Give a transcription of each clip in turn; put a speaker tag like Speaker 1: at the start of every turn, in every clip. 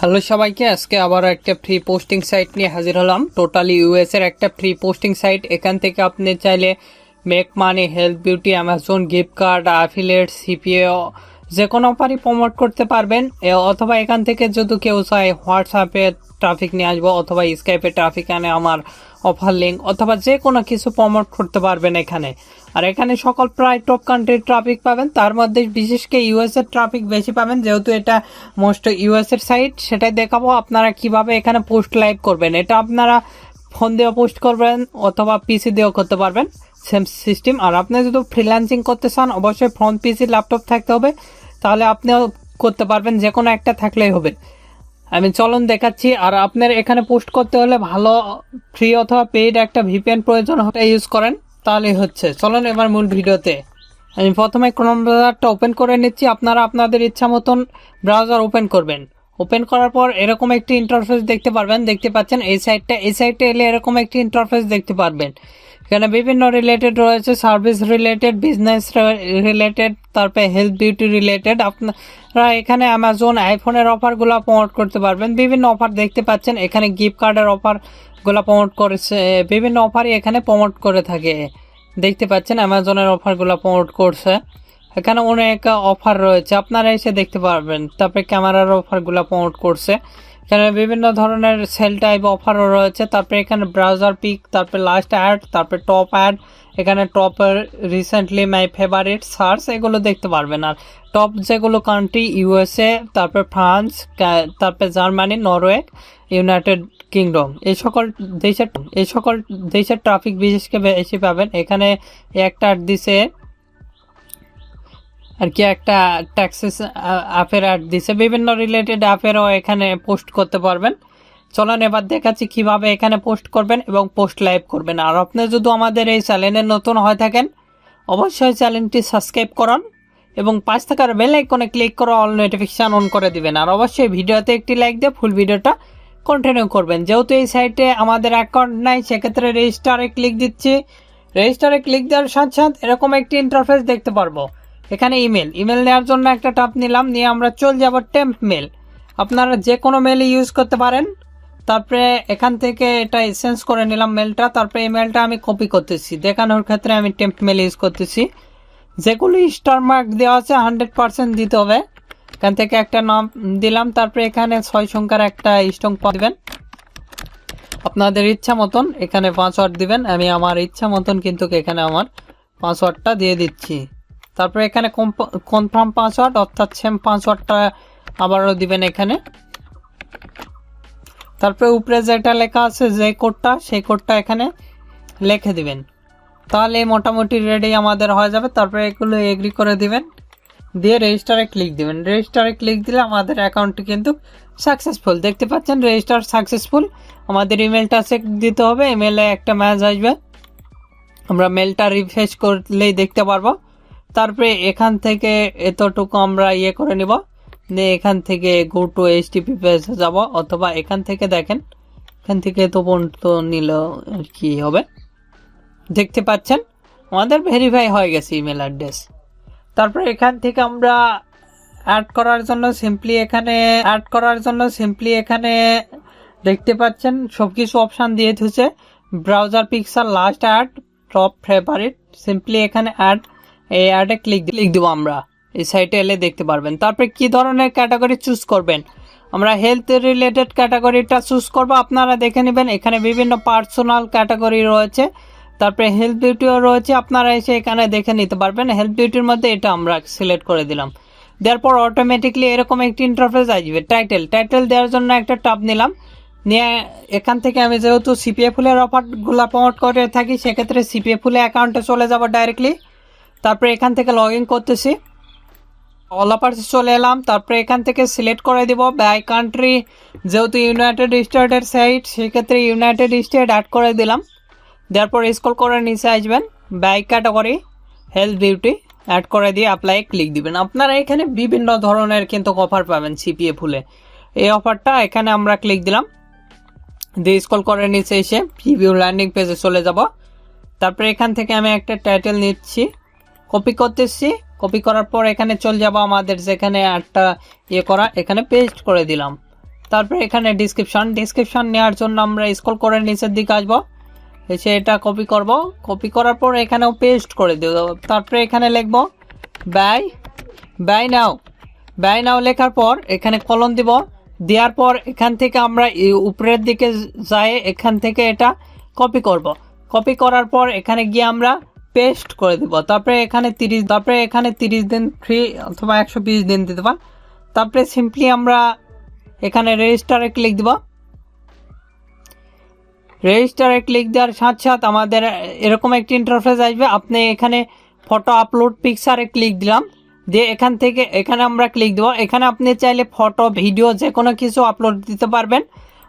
Speaker 1: Hello সবাইকে, আজকে আবার একটা ফ্রি পোস্টিং সাইট নিয়ে হাজির হলাম। টোটালি ইউএস এর একটা ফ্রি পোস্টিং সাইট। এখান থেকে আপনি চাইলে make money, health, beauty, Amazon gift card, affiliate, CPA যে কোনো অফারই প্রমোট করতে পারবেন। অথবা এখান থেকে যদি কেউ চায় হোয়াটসঅ্যাপে ট্রাফিক নিয়ে আসবো, অথবা স্কাইপে ট্রাফিক আনে আমার অফার লিঙ্ক, অথবা যে কোনো কিছু প্রমোট করতে পারবেন এখানে। আর এখানে সকল প্রায় টপ কান্ট্রির ট্রাফিক পাবেন, তার মধ্যে বিশেষ করে ইউএস এর ট্রাফিক বেশি পাবেন, যেহেতু এটা মোস্ট ইউএস এর সাইট। সেটাই দেখাবো আপনারা কিভাবে এখানে পোস্ট লাইভ করবেন। এটা আপনারা ফোন দিয়েও পোস্ট করবেন অথবা পিসি দিয়েও করতে পারবেন, সেম সিস্টেম। আর আপনি যদি ফ্রিল্যান্সিং করতে চান অবশ্যই ফোন, পিসি, ল্যাপটপ থাকতে হবে, তাহলে আপনিও করতে পারবেন, যে কোনো একটা থাকলেই হবে। আমি চলুন দেখাচ্ছি। আর আপনার এখানে পোস্ট করতে হলে ভালো ফ্রি অথবা পেইড একটা ভিপিএন প্রয়োজন হতে ইউজ করেন, তাহলেই হচ্ছে। চলুন এবার মূল ভিডিওতে। আমি প্রথমে ক্রোম ব্রাউজারটা ওপেন করে নিচ্ছি। আপনারা আপনাদের ইচ্ছা মতন ব্রাউজার ওপেন করবেন। ওপেন করার পর এরকম একটি ইন্টারফেস দেখতে পারবেন, দেখতে পাচ্ছেন এই সাইটে এলে এরকম একটি ইন্টারফেস দেখতে পারবেন। এখানে বিভিন্ন রিলেটেড রয়েছে, সার্ভিস রিলেটেড, বিজনেস রিলেটেড, তারপরে হেলথ, বিউটি রিলেটেড। আপনারা এখানে অ্যামাজন আইফোনের অফারগুলো প্রমোট করতে পারবেন। বিভিন্ন অফার দেখতে পাচ্ছেন, এখানে গিফট কার্ডের অফারগুলো প্রমোট করেছে, বিভিন্ন অফারই এখানে প্রমোট করে থাকে। দেখতে পাচ্ছেন অ্যামাজনের অফারগুলো প্রমোট করছে। এখানে অনেক অফার রয়েছে, আপনারা এসে দেখতে পারবেন। তারপরে ক্যামেরার অফারগুলো প্রমোট করছে। এখানে বিভিন্ন ধরনের সেল টাইপ অফারও রয়েছে। তারপরে এখানে ব্রাউজার পিক, তারপরে লাস্ট অ্যাড, তারপরে টপ অ্যাড, এখানে top recently my favourite search, এগুলো দেখতে পারবেন। আর টপ যেগুলো কান্ট্রি ইউএসএ, তারপরে ফ্রান্স, তারপরে জার্মানি, নরওয়ে, ইউনাইটেড কিংডম, এই সকল দেশের ট্রাফিক বিশেষ করে বেশি পাবেন। এখানে একটা অ্যাড দিছে আর কি, একটা ট্যাক্সেস অ্যাপের অ্যাড দিছে, বিভিন্ন রিলেটেড অ্যাপেরও এখানে পোস্ট করতে পারবেন। চলুন এবার দেখাচ্ছি কিভাবে এখানে পোস্ট করবেন এবং পোস্ট লাইভ করবেন। আর আপনি যদি আমাদের এই চ্যানেলে নতুন হয়ে থাকেন অবশ্যই চ্যানেলটি সাবস্ক্রাইব করুন এবং পাশে থাকার বেল আইকনে ক্লিক করে অল নোটিফিকেশান অন করে দিবেন। আর অবশ্যই ভিডিওতে একটি লাইক দিয়ে ফুল ভিডিওটা কন্টিনিউ করবেন। যেহেতু এই সাইটে আমাদের অ্যাকাউন্ট নাই, সেক্ষেত্রে রেজিস্টারে ক্লিক দিচ্ছি। রেজিস্টারে ক্লিক দেওয়ার সাথে সাথে এরকম একটি ইন্টারফেস দেখতে পারবো। এখানে ইমেল নেওয়ার জন্য একটা ট্যাপ নিলাম, নিয়ে আমরা চলে যাব টেম্প মেল। আপনারা যে কোনো মেল ইউজ করতে পারেন। তারপরে এখান থেকে এটা চেঞ্জ করে নিলাম মেলটা। তারপরে এই মেলটা আমি কপি করতেছি, দেখানোর ক্ষেত্রে আমি টেম্প মেল ইউজ করতেছি। যেগুলো স্টার মার্ক দেওয়া আছে 100% দিতে হবে। এখান থেকে একটা নাম দিলাম, তারপরে এখানে 6 সংখ্যার একটা স্ট্রং দিবেন আপনাদের ইচ্ছা মতন। এখানে পাসওয়ার্ড দিবেন, আমি আমার ইচ্ছা মতন কিন্তু এখানে আমার পাসওয়ার্ডটা দিয়ে দিচ্ছি। তারপরে এখানে কনফার্ম পাসওয়ার্ড, অর্থাৎ সেম পাসওয়ার্ডটা আবারও দিবেন এখানে। তারপরে উপরে যেটা লেখা আছে যে কোডটা, সেই কোডটা এখানে লিখে দিবেন, তাহলে মোটামুটি রেডি আমাদের হয়ে যাবে। তারপরে এগুলো এগ্রি করে দিবেন, দিয়ে রেজিস্টারে ক্লিক দিবেন। রেজিস্টারে ক্লিক দিলে আমাদের অ্যাকাউন্টটি কিন্তু সাকসেসফুল। দেখতে পাচ্ছেন রেজিস্টার সাকসেসফুল। আমাদের ইমেলটা চেক দিতে হবে, ইমেলে একটা মেসেজ আসবে, আমরা মেলটা রিফ্রেশ করলেই দেখতে পারবো। তারপরে এখান থেকে এতটুকু আমরা করে নিব, নিয়ে এখান থেকে গো টু এইচটিপি পেজে যাব, অথবা এখান থেকে দেখেন, এখান থেকে এত পর্যন্ত নিল আর কি হবে। দেখতে পাচ্ছেন আমাদের ভেরিফাই হয়ে গেছে ইমেল অ্যাড্রেস। তারপরে এখান থেকে আমরা অ্যাড করার জন্য সিম্পলি এখানে দেখতে পাচ্ছেন সব কিছু অপশান দিয়ে দিয়েছে। Browser picture, last add, top favourite, simply এখানে অ্যাড, এই অ্যাডে ক্লিক দিব। আমরা এই সাইটে এলে দেখতে পারবেন। তারপরে কি ধরনের ক্যাটাগরি চুজ করবেন, আমরা হেলথ রিলেটেড ক্যাটাগরিটা চুজ করব। আপনারা দেখে নেবেন, এখানে বিভিন্ন পার্সোনাল ক্যাটাগরি রয়েছে, তারপরে হেলথ বিউটিও রয়েছে, আপনারা এসে এখানে দেখে নিতে পারবেন। হেলথ বিউটির মধ্যে এটা আমরা সিলেক্ট করে দিলাম, দেওয়ার পর অটোমেটিকলি এরকম একটি ইন্টারফেস আসবে। টাইটেল দেওয়ার জন্য একটা ট্যাব নিলাম, নিয়ে এখান থেকে আমি যেহেতু সিপিএ ফুলের অফারগুলো প্রমোট করে থাকি, সেক্ষেত্রে সিপিএ ফুলে অ্যাকাউন্টে চলে যাব ডাইরেক্টলি। তারপরে এখান থেকে লগ ইন করতেছি, অল অফার্সে চলে এলাম। তারপরে এখান থেকে সিলেক্ট করে দিব বাই কান্ট্রি, যেহেতু ইউনাইটেড স্টেটের সাইট, সেক্ষেত্রে ইউনাইটেড স্টেট অ্যাড করে দিলাম। দেওয়ার পর স্ক্রল করে নিচে আসবেন, by category health beauty add করে দিয়ে অ্যাপ্লাই ক্লিক দিবেন। আপনারা এখানে বিভিন্ন ধরনের কিন্তু অফার পাবেন সিপিএ ফুলে। এই অফারটা এখানে আমরা ক্লিক দিলাম, দিয়ে স্ক্রল করে নিচে এসে প্রিভিউ ল্যান্ডিং পেজে চলে যাব। তারপরে এখান থেকে আমি একটা টাইটেল নিচ্ছি, কপি করতেছি, কপি করার পর এখানে চলে যাব আমাদের যেখানে একটা করা, এখানে পেস্ট করে দিলাম। তারপরে এখানে ডিসক্রিপশন নেওয়ার জন্য আমরা স্ক্রল করে নিচের দিকে আসবো, এসে এটা কপি করব, কপি করার পর এখানেও পেস্ট করে দেব। তারপরে এখানে লিখব বাই নাও লেখার পর এখানে কলন দিব, দেওয়ার পর এখান থেকে আমরা উপরের দিকে যাই, এখান থেকে এটা কপি করব, কপি করার পর এখানে গিয়ে আমরা পেস্ট করে দিব। তারপরে এখানে 30 দিন ফ্রি অথবা 120 দিন দিতে পারেন। তারপরে সিম্পলি আমরা এখানে রেজিস্টারে ক্লিক দিব। রেজিস্টারে ক্লিক দেওয়ার সাথে সাথে আমাদের এরকম একটি ইন্টারফেস আসবে। আপনি এখানে ফটো আপলোড পিকচারে ক্লিক দিলাম, দিয়ে এখানে আমরা ক্লিক দেবো। এখানে আপনি চাইলে ফটো ভিডিও যে কোনো কিছু আপলোড দিতে পারবেন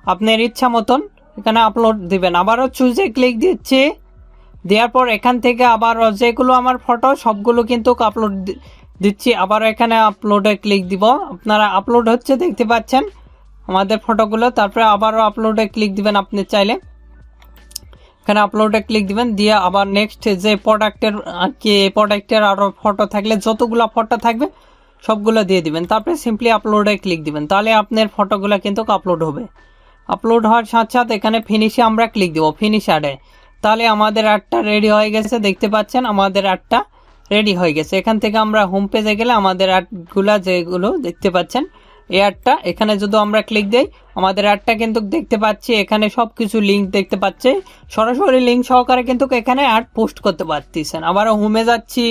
Speaker 1: আপনার ইচ্ছা মতন, এখানে আপলোড দিবেন। আবারও চুজে ক্লিক দিচ্ছি, দেওয়ার পর এখান থেকে আবারও যেগুলো আমার ফটো সবগুলো কিন্তু আপলোড দিচ্ছি। আবারও এখানে আপলোডে ক্লিক দিব, আপনারা আপলোড হচ্ছে দেখতে পাচ্ছেন আমাদের ফটোগুলো। তারপরে আবারও আপলোডে ক্লিক দিবেন, আপনি চাইলে এখানে আপলোডে ক্লিক দিবেন, দিয়ে আবার নেক্সট যে প্রোডাক্টের আরও ফটো থাকলে যতগুলো ফটো থাকবে সবগুলো দিয়ে দিবেন। তারপরে সিম্পলি আপলোডে ক্লিক দিবেন, তাহলে আপনার ফটোগুলো কিন্তু আপলোড হবে। আপলোড হওয়ার সাথে সাথে এখানে ফিনিশে আমরা ক্লিক দেবো, ফিনিশ অ্যাডে। তাহলে আমাদের অ্যাডটা রেডি হয়ে গেছে, দেখতে পাচ্ছেন আমাদের অ্যাডটা রেডি হয়ে গেছে। এখান থেকে আমরা হোম পেজে গেলে আমাদের অ্যাডগুলো যেগুলো দেখতে পাচ্ছেন এই অ্যাডটা, এখানে যদি আমরা ক্লিক দিই আমাদের অ্যাডটা কিন্তু দেখতে পাচ্ছি, এখানে সব কিছু লিঙ্ক দেখতে পাচ্ছে, সরাসরি লিঙ্ক সহকারে কিন্তু এখানে অ্যাড পোস্ট করতে পারতেছেন। আবারও হোমে যাচ্ছি,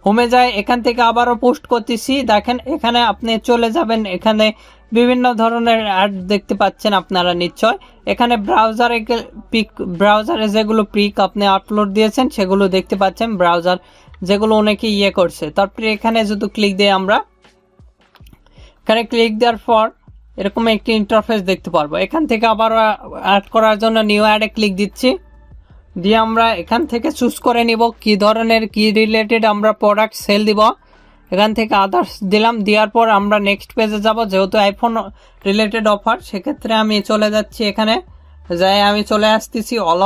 Speaker 1: হোমে যাই এখান থেকে আবারও পোস্ট করতেছি। দেখেন এখানে আপনি চলে যাবেন, এখানে বিভিন্ন ধরনের অ্যাড দেখতে পাচ্ছেন আপনারা নিশ্চয়। এখানে ব্রাউজারে যেগুলো পিক আপনি আপলোড দিয়েছেন সেগুলো দেখতে পাচ্ছেন, ব্রাউজার যেগুলো অনেকে করছে। তারপরে এখানে যদি ক্লিক দিই আমরা, এখানে ক্লিক দেওয়ার পর এরকম একটি ইন্টারফেস দেখতে পারবো। এখান থেকে আবার অ্যাড করার জন্য নিউ অ্যাডে ক্লিক দিচ্ছি, দিয়ে আমরা এখান থেকে চুজ করে নিব কি ধরনের কি রিলেটেড আমরা প্রোডাক্ট সেল দিব। এখান থেকে আদার্স দিলাম, দেওয়ার পর আমরা নেক্সট পেজে যাব। যেহেতু আইফোন রিলেটেড অফার সেক্ষেত্রে আমি চলে যাচ্ছি, এখানে যাই আমি চলে আসতেছি অল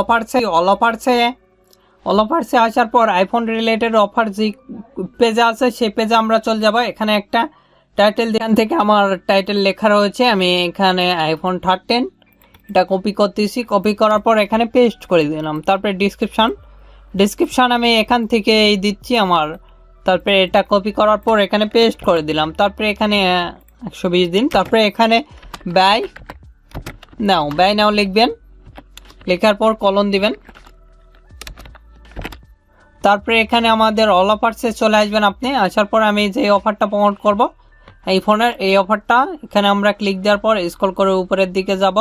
Speaker 1: অফারসে আসার পর আইফোন রিলেটেড অফার যে পেজে আছে সেই পেজে আমরা চলে যাব। এখানে একটা টাইটেল, এখান থেকে আমার টাইটেল লেখা রয়েছে, আমি এখানে আইফোন 13 এটা কপি করতেছি, কপি করার পর এখানে পেস্ট করে দিলাম। তারপরে ডিসক্রিপশন আমি এখান থেকে দিচ্ছি আমার, তারপরে এটা কপি করার পর এখানে পেস্ট করে দিলাম। তারপরে এখানে 120 দিন, তারপরে এখানে বাই নাও লিখবেন, লেখার পর কলন দিবেন। তারপরে এখানে আমাদের অল অফারসে চলে আসবেন আপনি, আসার পর আমি যে অফারটা প্রমোট করব এই ফোনের এই অফারটা, এখানে আমরা ক্লিক দেওয়ার পর স্ক্রল করে উপরের দিকে যাব।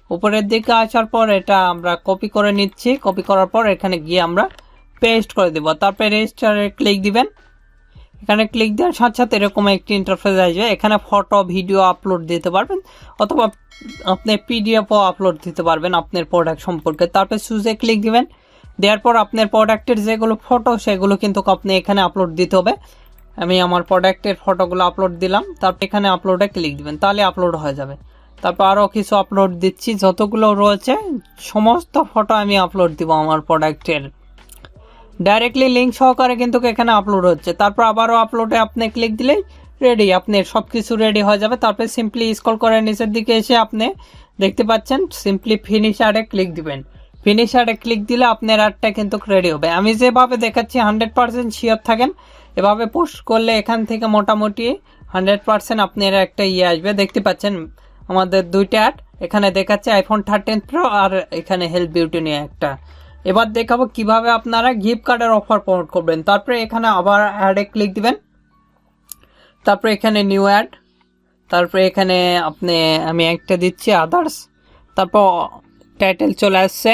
Speaker 1: উপরের দিকে আসার পর এটা আমরা কপি করে নিচ্ছি, কপি করার পর এখানে গিয়ে আমরা পেস্ট করে দেব। তারপরে রেজিস্টারে ক্লিক দিবেন, এখানে ক্লিক দেওয়ার সাথে সাথে এরকম একটি ইন্টারফেস আসবে। এখানে ফটো ভিডিও আপলোড দিতে পারবেন অথবা আপনি পিডিএফও আপলোড দিতে পারবেন আপনার প্রোডাক্ট সম্পর্কে। তারপরে চুজে ক্লিক দিবেন, দেওয়ার পর আপনার প্রোডাক্টের যেগুলো ফটো সেগুলো কিন্তু আপনি এখানে আপলোড দিতে হবে। আমি আমার প্রোডাক্টের ফটোগুলো আপলোড দিলাম, তারপর এখানে আপলোডে ক্লিক দিবেন, তাহলে আপলোড হয়ে যাবে। তারপর আরও কিছু আপলোড দিচ্ছি, যতগুলো রয়েছে সমস্ত ফটো আমি আপলোড দিব আমার প্রোডাক্টের, ডাইরেক্টলি লিঙ্ক সহকারে কিন্তু এখানে আপলোড হচ্ছে। তারপর আবারও আপলোডে আপনি ক্লিক দিলেই রেডি, আপনার সব কিছু রেডি হয়ে যাবে। তারপরে সিম্পলি স্ক্রল করে নিচের দিকে এসে আপনি দেখতে পাচ্ছেন সিম্পলি ফিনিশ অ্যাডে ক্লিক দিবেন। ফিনিশ অ্যাডে ক্লিক দিলে আপনার অ্যাডটা কিন্তু রেডি হবে। আমি যেভাবে দেখাচ্ছি 100% শিওর থাকেন, এভাবে পোস্ট করলে এখান থেকে মোটামুটি 100% আপনার একটা আসবে। দেখতে পাচ্ছেন আমাদের দুইটা অ্যাড এখানে দেখাচ্ছে, আইফোন 13 প্রো আর এখানে হেলথ বিউটি নিয়ে একটা। এবার দেখাবো কিভাবে আপনারা গিফট কার্ডের অফার প্রমোট করবেন। তারপরে এখানে আবার অ্যাডে ক্লিক দিবেন, তারপরে এখানে নিউ অ্যাড, তারপরে এখানে আমি একটা দিচ্ছি আদার্স, তারপর টাইটেল চলে আসছে।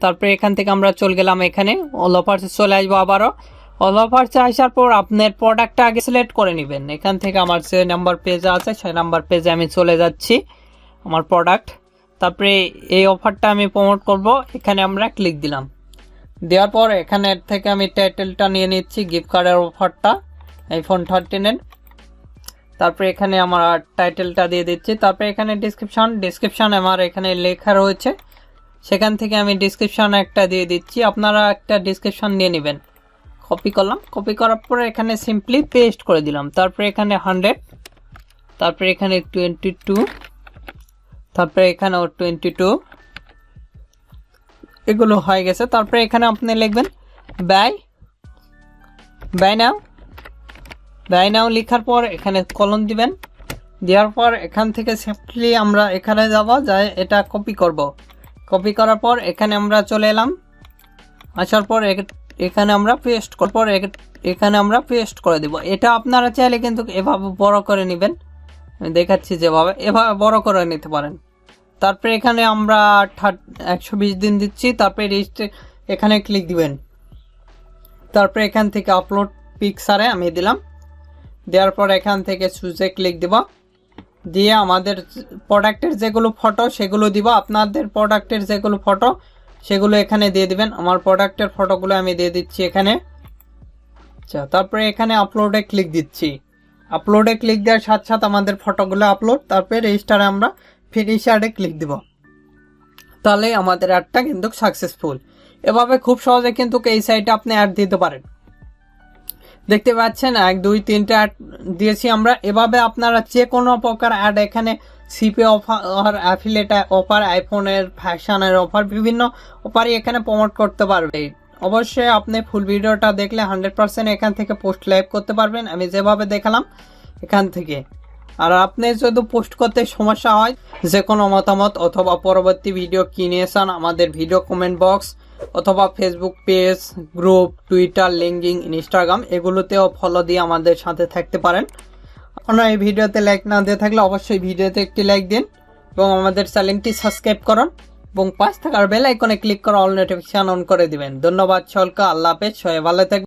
Speaker 1: তারপরে এখান থেকে আমরা চলে গেলাম, এখানে অল অফারসে চলে আসবো। আবারও অল অফারসে আসার পর আপনার প্রোডাক্টটা আগে সিলেক্ট করে নেবেন। এখান থেকে আমার যে নাম্বার পেজ আছে সেই নাম্বার পেজে আমি চলে যাচ্ছি আমার প্রোডাক্ট। তারপরে এই অফারটা আমি প্রমোট করব, এখানে আমরা ক্লিক দিলাম, দেওয়ার পর এখানে থেকে আমি টাইটেলটা নিয়ে নিচ্ছি গিফট কার্ডের অফারটা আইফোন 13-এর। তারপরে এখানে আমার টাইটেলটা দিয়ে দিচ্ছি। তারপরে এখানে ডিসক্রিপশন আমার এখানে লেখা রয়েছে, সেখান থেকে আমি ডিসক্রিপশন একটা দিয়ে দিচ্ছি। আপনারা একটা ডিসক্রিপশন নিয়ে নেবেন। কপি করলাম, কপি করার পরে এখানে সিম্পলি পেস্ট করে দিলাম। তারপরে এখানে 100, তারপরে এখানে 22, তারপরে এখানেও 22 এগুলো হয়ে গেছে। তারপরে এখানে আপনি লিখবেন বাই নাও লেখার পর এখানে কলন দিবেন। দেওয়ার পর এখান থেকে সিম্পলি আমরা এখানে যাব, যাই এটা কপি করব। কপি করার পর এখানে আমরা চলে এলাম, আসার পর এখানে আমরা পেস্ট করার পর এখানে আমরা পেস্ট করে দিব। এটা আপনারা চাইলে কিন্তু এভাবে বড় করে নেবেন, আমি দেখাচ্ছি যেভাবে, এভাবে বড় করে নিতে পারেন। তারপরে এখানে আমরা 120 দিন দিচ্ছি। তারপরে এখানে ক্লিক দিবেন। তারপরে এখান থেকে আপলোড পিকচারে আমি দিলাম। দেওয়ার পর এখান থেকে চুজে ক্লিক দিব, দিয়ে আমাদের প্রোডাক্টের যেগুলো ফটো সেগুলো দিব। আপনাদের প্রোডাক্টের যেগুলো ফটো সেগুলো এখানে দিয়ে দিবেন। আমার প্রোডাক্টের ফটোগুলো আমি দিয়ে দিচ্ছি এখানে। আচ্ছা, তারপরে এখানে আপলোডে ক্লিক দিচ্ছি। আপলোডে ক্লিক দেওয়ার সাথে সাথে আমাদের ফটোগুলো আপলোড। তারপরে রেজিস্টারে আমরা ফিনিশ অ্যাডে ক্লিক দিব, তাহলে আমাদের অ্যাডটা কিন্তু সাকসেসফুল। এভাবে খুব সহজে কিন্তু এই সাইটে আপনি অ্যাড দিতে পারেন। দেখতে পাচ্ছেন 1 2 3টা অ্যাড দিয়েছি আমরা। এভাবে আপনারা যে কোনো প্রকার অ্যাড এখানে CPA অফার, অ্যাফিলিয়েট অফার, আইফোনের, ফ্যাশনের অফার, বিভিন্ন অফারই এখানে প্রমোট করতে পারবে। অবশ্যই আপনি ফুল ভিডিওটা দেখলে 100% এখান থেকে পোস্ট লাইভ করতে পারবেন, আমি যেভাবে দেখালাম এখান থেকে। আর আপনি যদি পোস্ট করতে সমস্যা হয়, যে কোনো মতামত অথবা পরবর্তী ভিডিও কি নিয়ে চান, আমাদের ভিডিও কমেন্ট বক্স অথবা Facebook page, group, Twitter, LinkedIn, Instagram এগুলোতেও ফলো দিয়ে আমাদের সাথে থাকতে পারেন। আপনারা এই ভিডিওতে লাইক না দিয়ে থাকলে অবশ্যই ভিডিওতে একটি লাইক দিন এবং আমাদের চ্যানেলটি সাবস্ক্রাইব করুন এবং পাশে থাকার বেল আইকনে ক্লিক করে অল নোটিফিকেশন অন করে দিবেন। ধন্যবাদ সকলকে, আল্লাহ হাফেজ, সবাই ভালো থাকবেন।